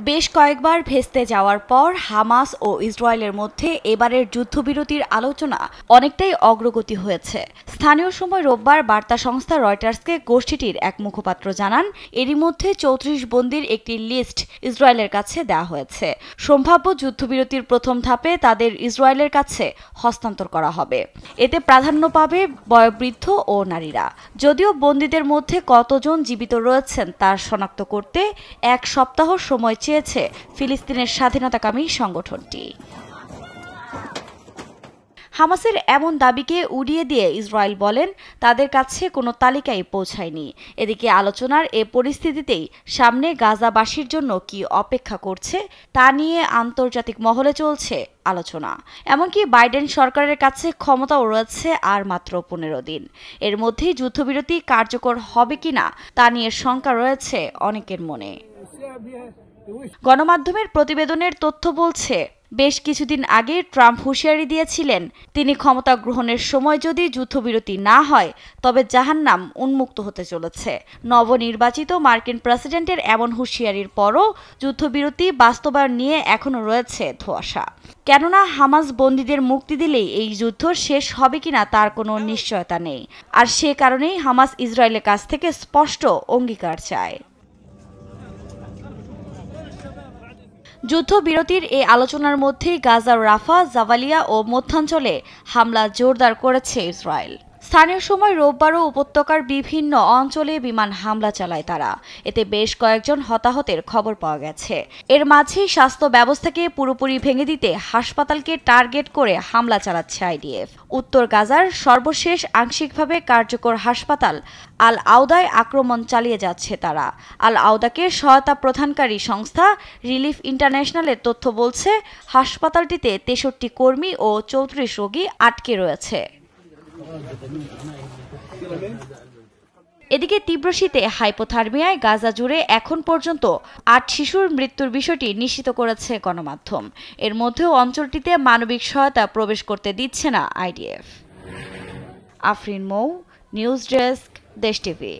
বেশ কয়েকবার ভেস্তে যাওয়ার পর হামাস ও ইসরায়েলের মধ্যে এবারের যুদ্ধবিরতির আলোচনা অনেকটাই অগ্রগতি হয়েছে। স্থানীয় সময় রোববার বার্তা সংস্থা রয়টার্সকে গোষ্ঠীটির এক মুখপাত্র জানান, এরই মধ্যে ৩৪ বন্দীর একটি লিস্ট ইসরায়েলের কাছে দেওয়া হয়েছে। সম্ভাব্য যুদ্ধবিরতির প্রথম ধাপে তাদের ইসরায়েলের কাছে হস্তান্তর করা হবে। এতে প্রাধান্য পাবে বয়োবৃদ্ধ ও নারীরা। যদিও বন্দীদের মধ্যে কতজন জীবিত রয়েছেন তা শনাক্ত করতে এক সপ্তাহ সময় চেয়েছে ফিলিস্তিনের স্বাধীনতাকামী সংগঠনটি। হামাসের এমন দাবিকে উড়িয়ে দিয়ে ইসরায়েল বলেন, তাদের কাছে কোনো তালিকাই পৌঁছায়নি। এদিকে আলোচনার এ পরিস্থিতিতেই সামনে গাজাবাসীর জন্য কি অপেক্ষা করছে তা নিয়ে আন্তর্জাতিক মহলে চলছে আলোচনা। এমনকি বাইডেন সরকারের কাছে ক্ষমতাও রয়েছে আর মাত্র ১৫ দিন। এর মধ্যেই যুদ্ধবিরতি কার্যকর হবে কিনা তা নিয়ে শঙ্কা রয়েছে অনেকের মনে। গণমাধ্যমের প্রতিবেদনের তথ্য বলছে, বেশ কিছুদিন আগে ট্রাম্প হুঁশিয়ারি দিয়েছিলেন, তিনি ক্ষমতা গ্রহণের সময় যদি যুদ্ধবিরতি না হয় তবে জাহান্নাম উন্মুক্ত হতে চলেছে। নবনির্বাচিত মার্কিন প্রেসিডেন্টের এমন হুঁশিয়ারির পরও যুদ্ধবিরতি বাস্তবায়ন নিয়ে এখনও রয়েছে ধোঁয়াশা। কেননা হামাস বন্দীদের মুক্তি দিলেই এই যুদ্ধ শেষ হবে কিনা তার কোনো নিশ্চয়তা নেই। আর সে কারণেই হামাস ইসরায়েলের কাছ থেকে স্পষ্ট অঙ্গীকার চায়। যুদ্ধবিরতির এই আলোচনার মধ্যেই গাজার রাফা, জাবালিয়া ও মধ্যাঞ্চলে হামলা জোরদার করেছে ইসরায়েল। স্থানীয় সময় রোববারও উপত্যকার বিভিন্ন অঞ্চলে বিমান হামলা চালায় তারা। এতে বেশ কয়েকজন হতাহতের খবর পাওয়া গেছে। এর মাঝেই স্বাস্থ্য ব্যবস্থাকে পুরোপুরি ভেঙে দিতে হাসপাতালকে টার্গেট করে হামলা চালাচ্ছে আইডিএফ। উত্তর গাজার সর্বশেষ আংশিকভাবে কার্যকর হাসপাতাল আল আউদায় আক্রমণ চালিয়ে যাচ্ছে তারা। আল আউদাকে সহায়তা প্রদানকারী সংস্থা রিলিফ ইন্টারন্যাশনালের তথ্য বলছে, হাসপাতালটিতে ৬৩ কর্মী ও ৩৪ রোগী আটকে রয়েছে। এদিকে তীব্র শীতে হাইপোথার্মিয়ায় গাজা জুড়ে এখন পর্যন্ত ৮ শিশুর মৃত্যুর বিষয়টি নিশ্চিত করেছে গণমাধ্যম। এর মধ্যেও অঞ্চলটিতে মানবিক সহায়তা প্রবেশ করতে দিচ্ছে না আইডিএফ। আফরিন মৌ, নিউজ ডেস্ক, দেশ টিভি।